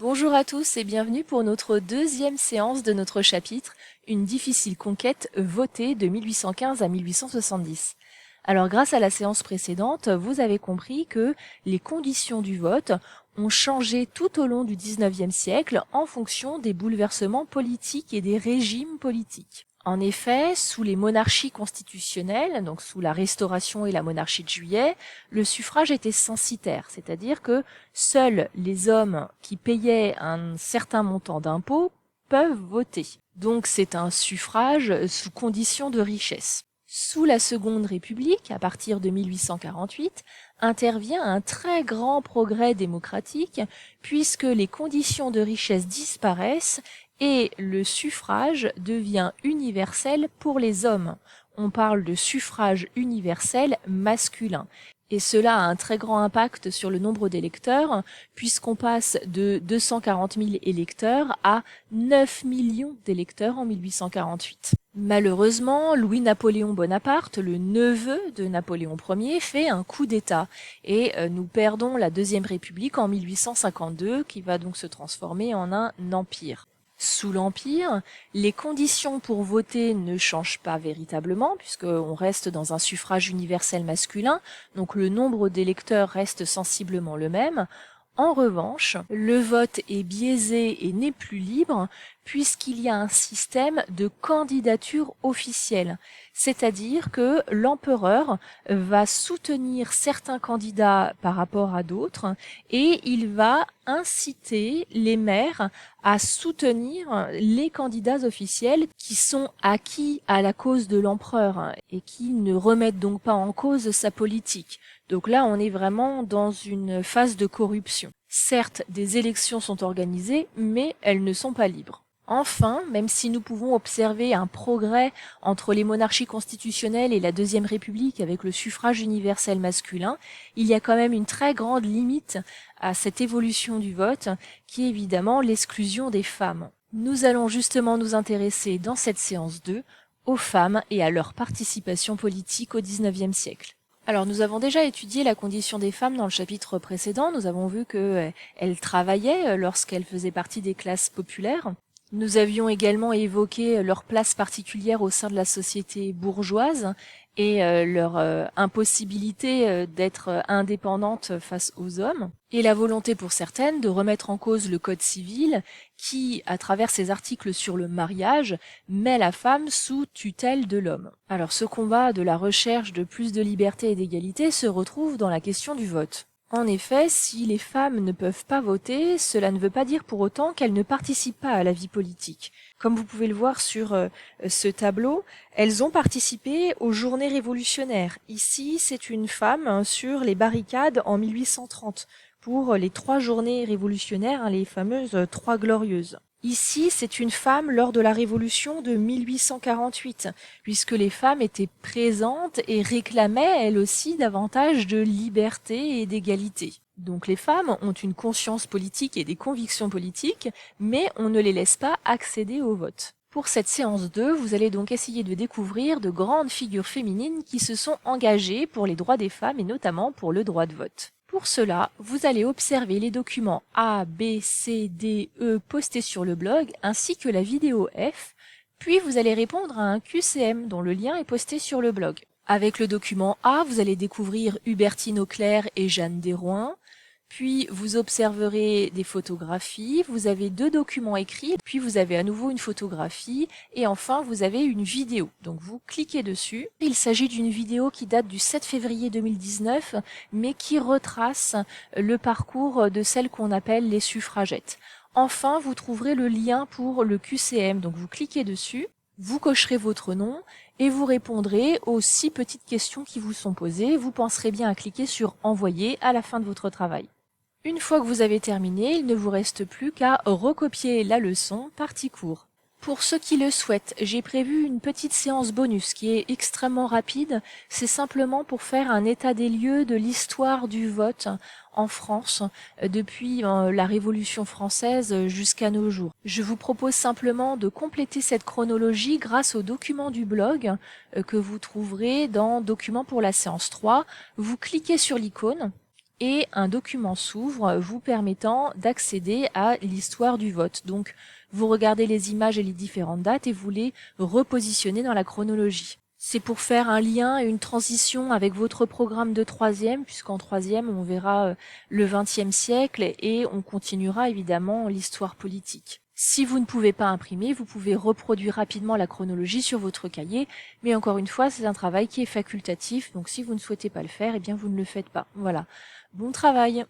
Bonjour à tous et bienvenue pour notre deuxième séance de notre chapitre « Une difficile conquête votée de 1815 à 1870 ». Alors grâce à la séance précédente, vous avez compris que les conditions du vote ont changé tout au long du XIXe siècle en fonction des bouleversements politiques et des régimes politiques. En effet, sous les monarchies constitutionnelles, donc sous la Restauration et la monarchie de Juillet, le suffrage était censitaire, c'est-à-dire que seuls les hommes qui payaient un certain montant d'impôts peuvent voter. Donc c'est un suffrage sous condition de richesse. Sous la Seconde République, à partir de 1848, intervient un très grand progrès démocratique puisque les conditions de richesse disparaissent et le suffrage devient universel pour les hommes. On parle de suffrage universel masculin. Et cela a un très grand impact sur le nombre d'électeurs, puisqu'on passe de 240 000 électeurs à 9 millions d'électeurs en 1848. Malheureusement, Louis-Napoléon Bonaparte, le neveu de Napoléon Ier, fait un coup d'État et nous perdons la Deuxième République en 1852, qui va donc se transformer en un empire. Sous l'Empire, les conditions pour voter ne changent pas véritablement, puisqu'on reste dans un suffrage universel masculin, donc le nombre d'électeurs reste sensiblement le même. En revanche, le vote est biaisé et n'est plus libre, puisqu'il y a un système de candidature officielle, c'est-à-dire que l'empereur va soutenir certains candidats par rapport à d'autres et il va inciter les maires à soutenir les candidats officiels qui sont acquis à la cause de l'empereur et qui ne remettent donc pas en cause sa politique. Donc là, on est vraiment dans une phase de corruption. Certes, des élections sont organisées, mais elles ne sont pas libres. Enfin, même si nous pouvons observer un progrès entre les monarchies constitutionnelles et la Deuxième République avec le suffrage universel masculin, il y a quand même une très grande limite à cette évolution du vote, qui est évidemment l'exclusion des femmes. Nous allons justement nous intéresser dans cette séance 2 aux femmes et à leur participation politique au XIXe siècle. Alors nous avons déjà étudié la condition des femmes dans le chapitre précédent, nous avons vu qu'elles travaillaient lorsqu'elles faisaient partie des classes populaires. Nous avions également évoqué leur place particulière au sein de la société bourgeoise et leur impossibilité d'être indépendantes face aux hommes, et la volonté pour certaines de remettre en cause le code civil qui, à travers ses articles sur le mariage, met la femme sous tutelle de l'homme. Alors ce combat de la recherche de plus de liberté et d'égalité se retrouve dans la question du vote. En effet, si les femmes ne peuvent pas voter, cela ne veut pas dire pour autant qu'elles ne participent pas à la vie politique. Comme vous pouvez le voir sur ce tableau, elles ont participé aux journées révolutionnaires. Ici, c'est une femme sur les barricades en 1830 pour les 3 journées révolutionnaires, les fameuses 3 glorieuses. Ici, c'est une femme lors de la Révolution de 1848, puisque les femmes étaient présentes et réclamaient, elles aussi, davantage de liberté et d'égalité. Donc les femmes ont une conscience politique et des convictions politiques, mais on ne les laisse pas accéder au vote. Pour cette séance 2, vous allez donc essayer de découvrir de grandes figures féminines qui se sont engagées pour les droits des femmes et notamment pour le droit de vote. Pour cela, vous allez observer les documents A, B, C, D, E postés sur le blog, ainsi que la vidéo F, puis vous allez répondre à un QCM dont le lien est posté sur le blog. Avec le document A, vous allez découvrir Hubertine Auclair et Jeanne Desroins, puis vous observerez des photographies, vous avez 2 documents écrits, puis vous avez à nouveau une photographie, et enfin vous avez une vidéo. Donc vous cliquez dessus. Il s'agit d'une vidéo qui date du 7 février 2019, mais qui retrace le parcours de celles qu'on appelle les suffragettes. Enfin, vous trouverez le lien pour le QCM, donc vous cliquez dessus, vous cocherez votre nom, et vous répondrez aux 6 petites questions qui vous sont posées. Vous penserez bien à cliquer sur « Envoyer » à la fin de votre travail. Une fois que vous avez terminé, il ne vous reste plus qu'à recopier la leçon partie cours. Pour ceux qui le souhaitent, j'ai prévu une petite séance bonus qui est extrêmement rapide. C'est simplement pour faire un état des lieux de l'histoire du vote en France depuis la Révolution française jusqu'à nos jours. Je vous propose simplement de compléter cette chronologie grâce au document du blog que vous trouverez dans Documents pour la séance 3. Vous cliquez sur l'icône et un document s'ouvre vous permettant d'accéder à l'histoire du vote. Donc, vous regardez les images et les différentes dates et vous les repositionnez dans la chronologie. C'est pour faire un lien et une transition avec votre programme de troisième, puisqu'en troisième, on verra le XXe siècle et on continuera évidemment l'histoire politique. Si vous ne pouvez pas imprimer, vous pouvez reproduire rapidement la chronologie sur votre cahier, mais encore une fois, c'est un travail qui est facultatif, donc si vous ne souhaitez pas le faire, eh bien vous ne le faites pas. Voilà. Bon travail!